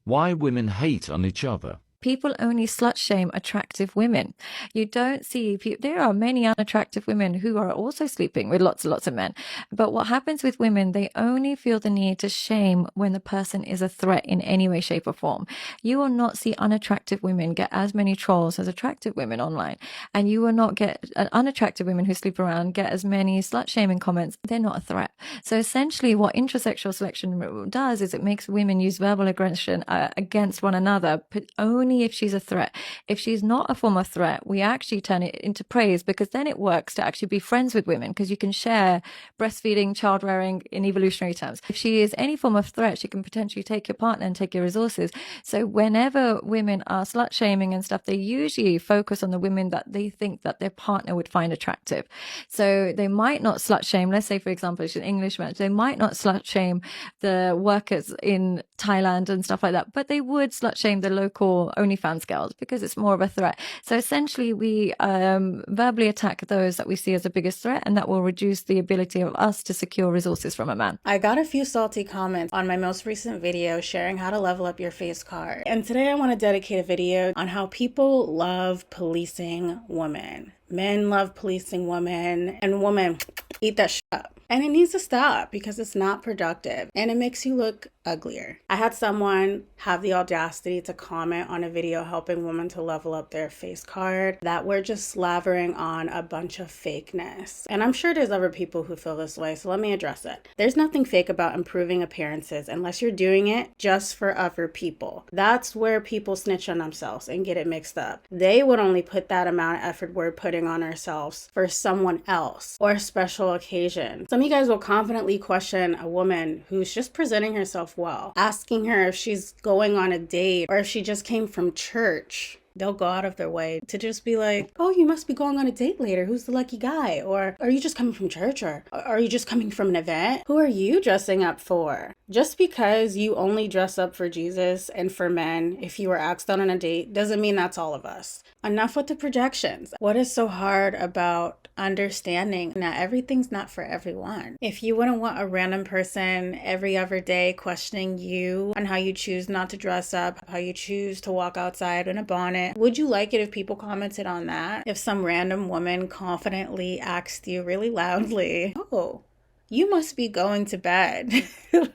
Why women hate on each other. People only slut shame attractive women. You don't see there are many unattractive women who are also sleeping with lots and lots of men. But what happens with women, they only feel the need to shame when the person is a threat in any way, shape, or form. You will not see unattractive women get as many trolls as attractive women online. And you will not get unattractive women who sleep around get as many slut shaming comments. They're not a threat. So essentially what intersexual selection does is it makes women use verbal aggression against one another, but only if she's a threat. If she's not a form of threat, we actually turn it into praise, because then it works to actually be friends with women, because you can share breastfeeding, child rearing in evolutionary terms. If she is any form of threat, she can potentially take your partner and take your resources. So whenever women are slut shaming and stuff, they usually focus on the women that they think that their partner would find attractive. So they might not slut shame, let's say for example it's an English match, they might not slut shame the workers in Thailand and stuff like that, but they would slut shame the local OnlyFans girls because it's more of a threat. So essentially we verbally attack those that we see as the biggest threat, and that will reduce the ability of us to secure resources from a man. I got a few salty comments on my most recent video sharing how to level up your face card. And today I want to dedicate a video on how people love policing women. Men love policing women, and women eat that shit up. And it needs to stop because it's not productive and it makes you look uglier. I had someone have the audacity to comment on a video helping women to level up their face card that we're just slavering on a bunch of fakeness. And I'm sure there's other people who feel this way, so let me address it. There's nothing fake about improving appearances unless you're doing it just for other people. That's where people snitch on themselves and get it mixed up. They would only put that amount of effort we're putting on ourselves for someone else or a special occasion. Some of you guys will confidently question a woman who's just presenting herself well, asking her if she's going on a date or if she just came from church. They'll go out of their way to just be like, oh, you must be going on a date later. Who's the lucky guy? Or are you just coming from church? Or are you just coming from an event? Who are you dressing up for? Just because you only dress up for Jesus and for men, if you were asked out on a date, doesn't mean that's all of us. Enough with the projections. What is so hard about understanding that everything's not for everyone? If you wouldn't want a random person every other day questioning you on how you choose not to dress up, how you choose to walk outside in a bonnet, would you like it if people commented on that? If some random woman confidently asked you really loudly, oh, you must be going to bed.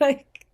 Like,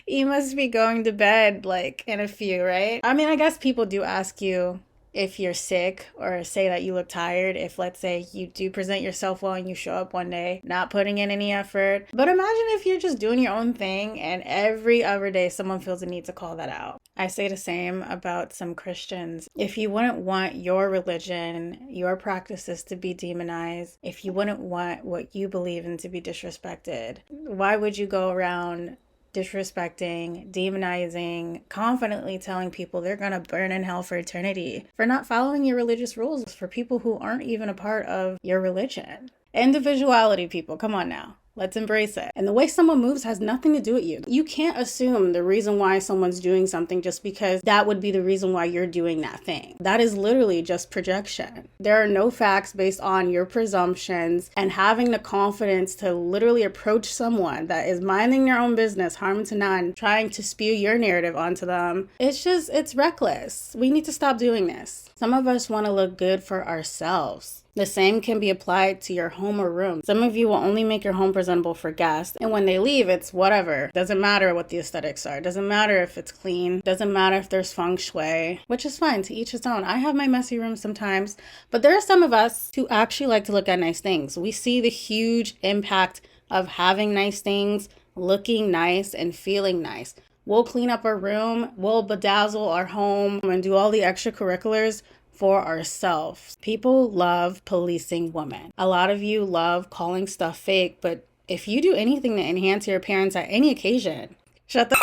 you must be going to bed like in a few, right? I mean, I guess people do ask you if you're sick or say that you look tired if, let's say, you do present yourself well and you show up one day not putting in any effort. But imagine if you're just doing your own thing and every other day someone feels the need to call that out. I say the same about some Christians. If you wouldn't want your religion, your practices to be demonized, if you wouldn't want what you believe in to be disrespected, why would you go around disrespecting, demonizing, confidently telling people they're gonna burn in hell for eternity for not following your religious rules for people who aren't even a part of your religion? Individuality, people, come on now. Let's embrace it. And the way someone moves has nothing to do with you. You can't assume the reason why someone's doing something just because that would be the reason why you're doing that thing. That is literally just projection. There are no facts based on your presumptions, and having the confidence to literally approach someone that is minding their own business, harm to none, trying to spew your narrative onto them, it's reckless. We need to stop doing this. Some of us want to look good for ourselves. The same can be applied to your home or room. Some of you will only make your home presentable for guests, and when they leave, it's whatever. Doesn't matter what the aesthetics are. Doesn't matter if it's clean. Doesn't matter if there's feng shui, which is fine, to each his own. I have my messy room sometimes, but there are some of us who actually like to look at nice things. We see the huge impact of having nice things, looking nice, and feeling nice. We'll clean up our room, we'll bedazzle our home, and do all the extracurriculars for ourselves. People love policing women. A lot of you love calling stuff fake, but if you do anything to enhance your appearance at any occasion, shut the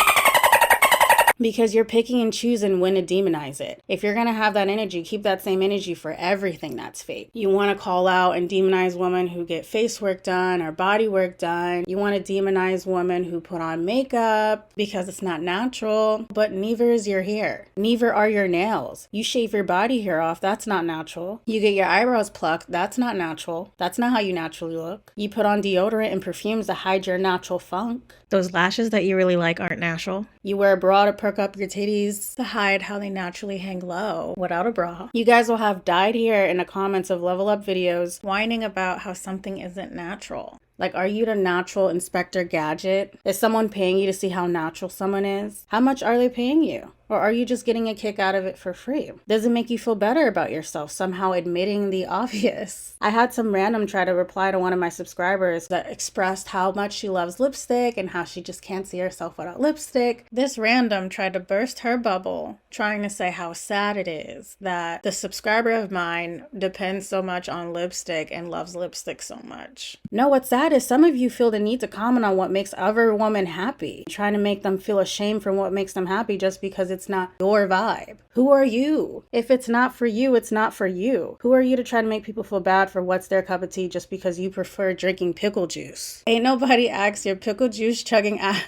because you're picking and choosing when to demonize it. If you're gonna have that energy, keep that same energy for everything that's fake. You wanna call out and demonize women who get face work done or body work done. You wanna demonize women who put on makeup because it's not natural, but neither is your hair. Neither are your nails. You shave your body hair off, that's not natural. You get your eyebrows plucked, that's not natural. That's not how you naturally look. You put on deodorant and perfumes to hide your natural funk. Those lashes that you really like aren't natural. You wear a bra to perk up your titties to hide how they naturally hang low without a bra. You guys will have died here in the comments of level up videos whining about how something isn't natural. Like, are you the natural Inspector Gadget? Is someone paying you to see how natural someone is? How much are they paying you? Or are you just getting a kick out of it for free? Does it make you feel better about yourself, somehow admitting the obvious? I had some random try to reply to one of my subscribers that expressed how much she loves lipstick and how she just can't see herself without lipstick. This random tried to burst her bubble, trying to say how sad it is that the subscriber of mine depends so much on lipstick and loves lipstick so much. No, what's sad is some of you feel the need to comment on what makes other women happy, trying to make them feel ashamed for what makes them happy just because it's not your vibe. Who are you? If it's not for you, it's not for you. Who are you to try to make people feel bad for what's their cup of tea just because you prefer drinking pickle juice? Ain't nobody asked your pickle juice chugging ass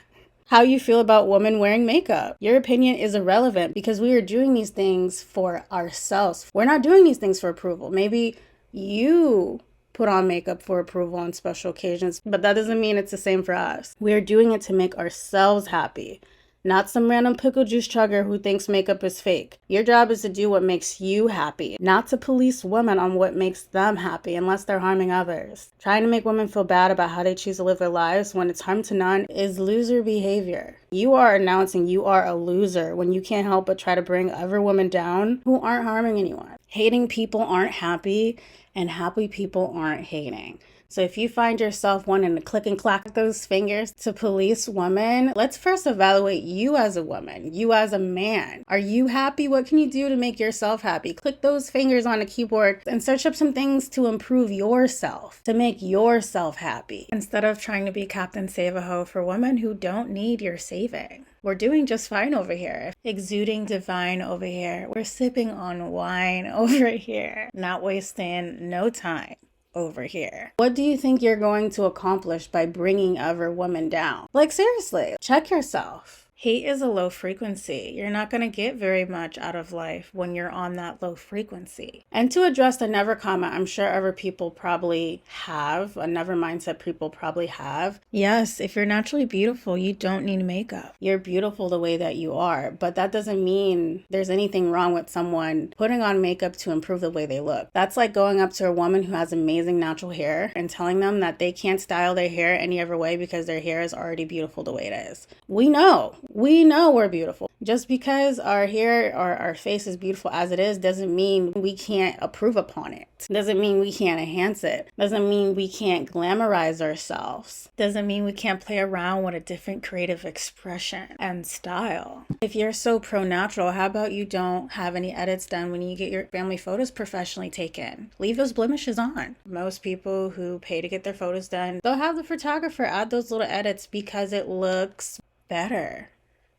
how you feel about women wearing makeup. Your opinion is irrelevant because we are doing these things for ourselves. We're not doing these things for approval. Maybe you put on makeup for approval on special occasions, but that doesn't mean it's the same for us. We're doing it to make ourselves happy, not some random pickle juice chugger who thinks makeup is fake. Your job is to do what makes you happy, not to police women on what makes them happy unless they're harming others. Trying to make women feel bad about how they choose to live their lives when it's harm to none is loser behavior. You are announcing you are a loser when you can't help but try to bring other women down who aren't harming anyone. Hating people aren't happy, and happy people aren't hating. So if you find yourself wanting to click and clack those fingers to police women, let's first evaluate you as a woman, you as a man. Are you happy? What can you do to make yourself happy? Click those fingers on the keyboard and search up some things to improve yourself, to make yourself happy, instead of trying to be Captain Save-A-Ho for women who don't need your saving. We're doing just fine over here. Exuding divine over here. We're sipping on wine over here. Not wasting no time over here. What do you think you're going to accomplish by bringing other women down? Like, seriously, check yourself. Hate is a low frequency. You're not going to get very much out of life when you're on that low frequency. And to address the never comment, I'm sure other people probably have, a never mindset people probably have. Yes, if you're naturally beautiful, you don't need makeup. You're beautiful the way that you are, but that doesn't mean there's anything wrong with someone putting on makeup to improve the way they look. That's like going up to a woman who has amazing natural hair and telling them that they can't style their hair any other way because their hair is already beautiful the way it is. We know we're beautiful. Just because our hair or our face is beautiful as it is doesn't mean we can't approve upon it. Doesn't mean we can't enhance it. Doesn't mean we can't glamorize ourselves. Doesn't mean we can't play around with a different creative expression and style. If you're so pro-natural, how about you don't have any edits done when you get your family photos professionally taken? Leave those blemishes on. Most people who pay to get their photos done, they'll have the photographer add those little edits because it looks better.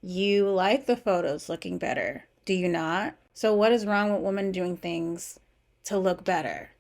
You like the photos looking better, do you not? So what is wrong with women doing things to look better?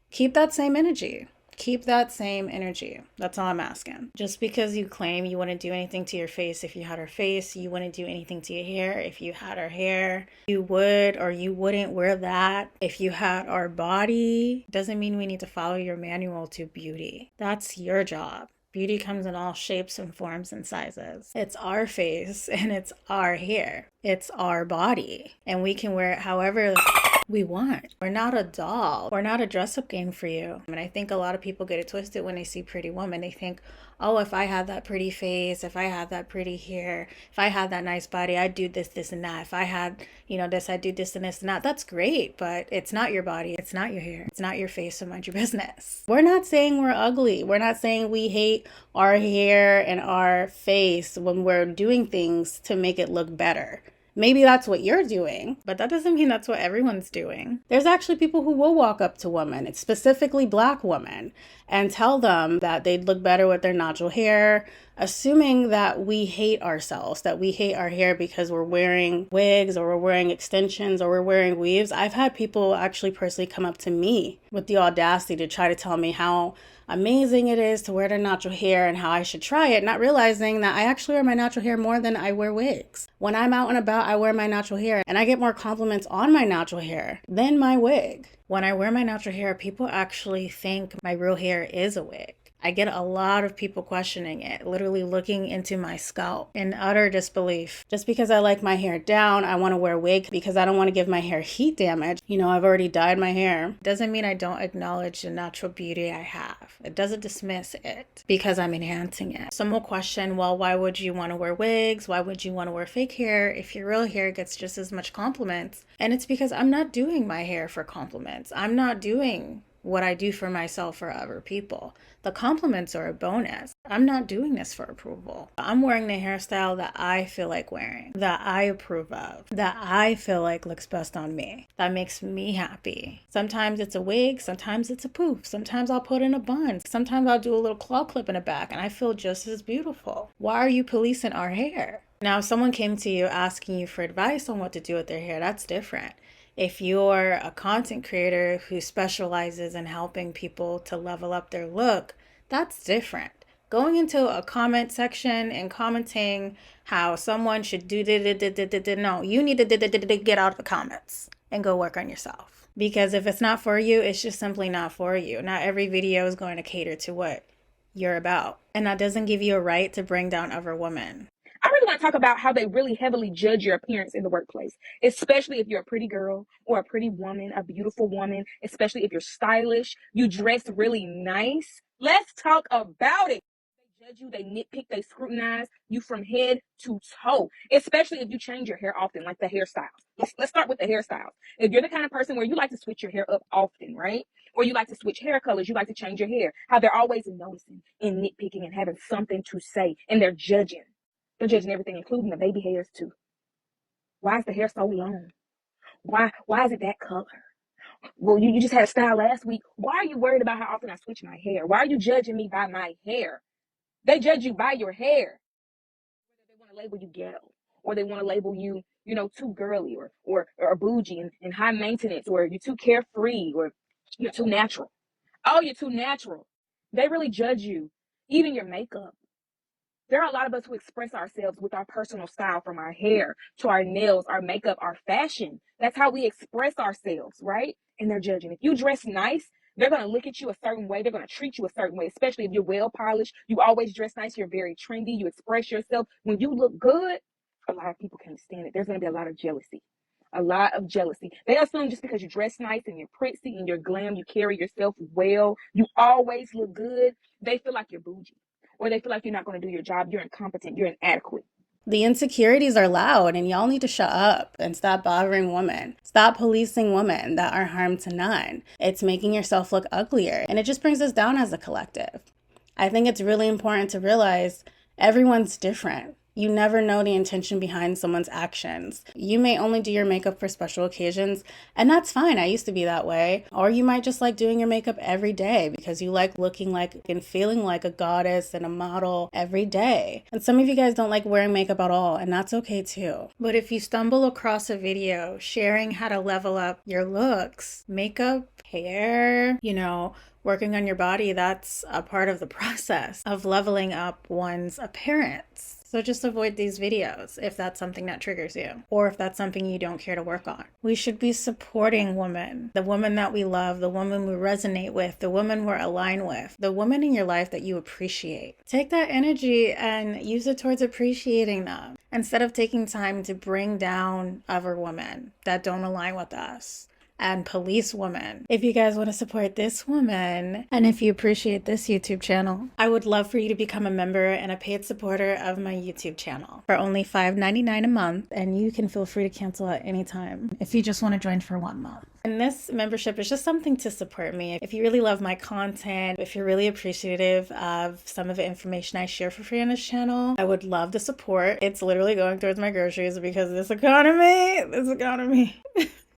Keep that same energy. Keep that same energy. That's all I'm asking. Just because you claim you wouldn't do anything to your face if you had her face, you wouldn't do anything to your hair if you had her hair, you would or you wouldn't wear that if you had our body, doesn't mean we need to follow your manual to beauty. That's your job. Beauty comes in all shapes and forms and sizes. It's our face and it's our hair. It's our body. And we can wear it however we want. We're not a doll. We're not a dress-up game for you. And I think a lot of people get it twisted when they see pretty women. They think, oh, if I had that pretty face, if I had that pretty hair, if I had that nice body, I'd do this, this, and that. If I had, this, I'd do this and this and that. That's great, but it's not your body. It's not your hair. It's not your face, so mind your business. We're not saying we're ugly. We're not saying we hate our hair and our face when we're doing things to make it look better. Maybe that's what you're doing, but that doesn't mean that's what everyone's doing. There's actually people who will walk up to women, specifically Black women, and tell them that they'd look better with their natural hair, assuming that we hate ourselves, that we hate our hair because we're wearing wigs or we're wearing extensions or we're wearing weaves. I've had people actually personally come up to me with the audacity to try to tell me how amazing it is to wear their natural hair and how I should try it, not realizing that I actually wear my natural hair more than I wear wigs. When I'm out and about, I wear my natural hair and I get more compliments on my natural hair than my wig. When I wear my natural hair, people actually think my real hair is a wig. I get a lot of people questioning it, literally looking into my scalp in utter disbelief. Just because I like my hair down, I want to wear a wig because I don't want to give my hair heat damage. You know, I've already dyed my hair. Doesn't mean I don't acknowledge the natural beauty I have. It doesn't dismiss it because I'm enhancing it. Some will question, well, why would you want to wear wigs? Why would you want to wear fake hair if your real hair gets just as much compliments? And it's because I'm not doing my hair for compliments. I'm not doing what I do for myself for other people. The compliments are a bonus. I'm not doing this for approval. I'm wearing the hairstyle that I feel like wearing, that I approve of, that I feel like looks best on me, that makes me happy. Sometimes it's a wig, sometimes it's a poof, sometimes I'll put in a bun, sometimes I'll do a little claw clip in the back and I feel just as beautiful. Why are you policing our hair? Now, if someone came to you asking you for advice on what to do with their hair, that's different. If you're a content creator who specializes in helping people to level up their look, that's different. Going into a comment section and commenting how someone should do no, you need to get out of the comments and go work on yourself. Because if it's not for you, it's just simply not for you. Not every video is going to cater to what you're about. And that doesn't give you a right to bring down other women. I really want to talk about how they really heavily judge your appearance in the workplace, especially if you're a pretty girl or a pretty woman, a beautiful woman, especially if you're stylish, you dress really nice. Let's talk about it. They judge you, they nitpick, they scrutinize you from head to toe, especially if you change your hair often, like the hairstyles. Let's start with the hairstyles. If you're the kind of person where you like to switch your hair up often, right? Or you like to switch hair colors, you like to change your hair, how they're always noticing and nitpicking and having something to say, and they're judging. They're judging everything, including the baby hairs too. Why is the hair so long? Why is it that color? Well, you just had a style last week. Why are you worried about how often I switch my hair? Why are you judging me by my hair? They judge you by your hair. They want to label you ghetto, or they want to label you, too girly or bougie and high maintenance, or you're too carefree, or you're too natural. Oh, you're too natural. They really judge you. Even your makeup. There are a lot of us who express ourselves with our personal style, from our hair to our nails, our makeup, our fashion. That's how we express ourselves, right? And they're judging. If you dress nice, they're going to look at you a certain way. They're going to treat you a certain way, especially if you're well polished. You always dress nice. You're very trendy. You express yourself. When you look good, a lot of people can't stand it. There's going to be a lot of jealousy. A lot of jealousy. They assume just because you dress nice and you're pretty and you're glam, you carry yourself well, you always look good, they feel like you're bougie. Or they feel like you're not going to do your job, you're incompetent, you're inadequate. The insecurities are loud and y'all need to shut up and stop bothering women. Stop policing women that are harm to none. It's making yourself look uglier and it just brings us down as a collective. I think it's really important to realize everyone's different. You never know the intention behind someone's actions. You may only do your makeup for special occasions, and that's fine. I used to be that way. Or you might just like doing your makeup every day because you like looking like and feeling like a goddess and a model every day. And some of you guys don't like wearing makeup at all, and that's okay too. But if you stumble across a video sharing how to level up your looks, makeup, hair, working on your body, that's a part of the process of leveling up one's appearance. So just avoid these videos if that's something that triggers you, or if that's something you don't care to work on. We should be supporting women, the woman that we love, the woman we resonate with, the woman we're aligned with, the woman in your life that you appreciate. Take that energy and use it towards appreciating them, instead of taking time to bring down other women that don't align with us and police women. If you guys want to support this woman, and if you appreciate this YouTube channel, I would love for you to become a member and a paid supporter of my YouTube channel for only $5.99 a month, and you can feel free to cancel at any time if you just want to join for 1 month. And this membership is just something to support me. If you really love my content, if you're really appreciative of some of the information I share for free on this channel, I would love the support. It's literally going towards my groceries because this economy.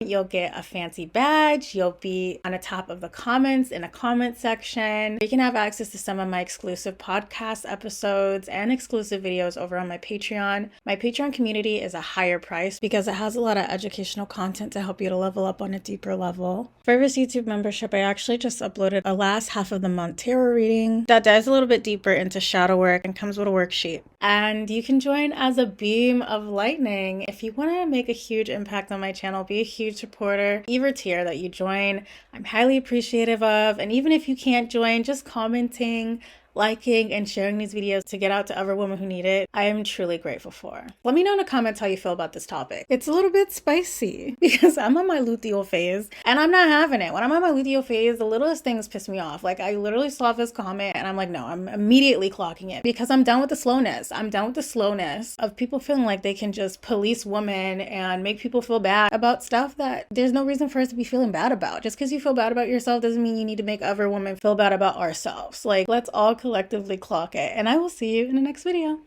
You'll get a fancy badge. You'll be on the top of the comments in a comment section. You can have access to some of my exclusive podcast episodes and exclusive videos over on my Patreon. My Patreon community is a higher price because it has a lot of educational content to help you to level up on a deeper level. For this YouTube membership, I actually just uploaded a last half of the month tarot reading that dives a little bit deeper into shadow work and comes with a worksheet. And you can join as a beam of lightning. If you want to make a huge impact on my channel, be a huge supporter, either tier that you join, I'm highly appreciative of. And even if you can't join, just commenting liking and sharing these videos to get out to other women who need it, I am truly grateful for. Let me know in the comments how you feel about this topic. It's a little bit spicy because I'm on my luteal phase and I'm not having it. When I'm on my luteal phase, the littlest things piss me off. Like, I literally saw this comment and I'm like, no, I'm immediately clocking it because I'm done with the slowness. I'm done with the slowness of people feeling like they can just police women and make people feel bad about stuff that there's no reason for us to be feeling bad about. Just because you feel bad about yourself doesn't mean you need to make other women feel bad about ourselves. Like, let's all collectively clock it. And I will see you in the next video.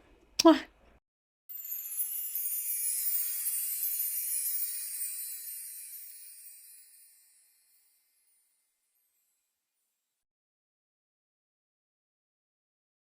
Mwah.